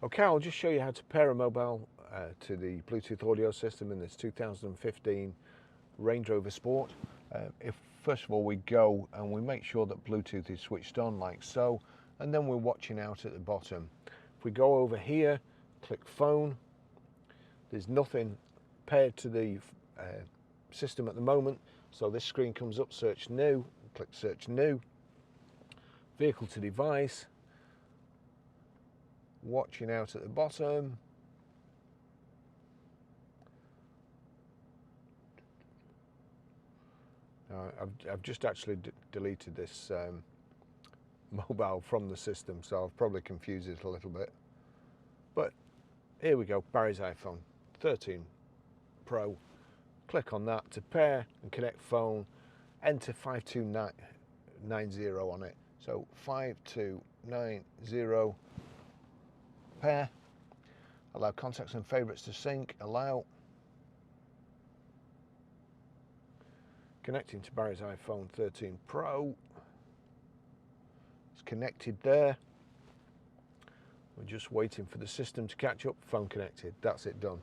Okay, I'll just show you how to pair a mobile to the Bluetooth audio system in this 2015 Range Rover Sport. If first of all we go and we make sure that Bluetooth is switched on like so, and then we're watching out at the bottom. If we go over here, click phone, there's nothing paired to the system at the moment, so this screen comes up, search new, click search new, vehicle to device, watching out at the bottom, I've just actually deleted this mobile from the system, so I've probably confused it a little bit, but here we go, Barry's iPhone 13 Pro. Click on that to pair and connect phone, enter 5290 on it, so 5290, pair, allow contacts and favorites to sync, allow, connecting to Barry's iPhone 13 Pro, it's connected there, we're just waiting for the system to catch up, phone connected, that's it done.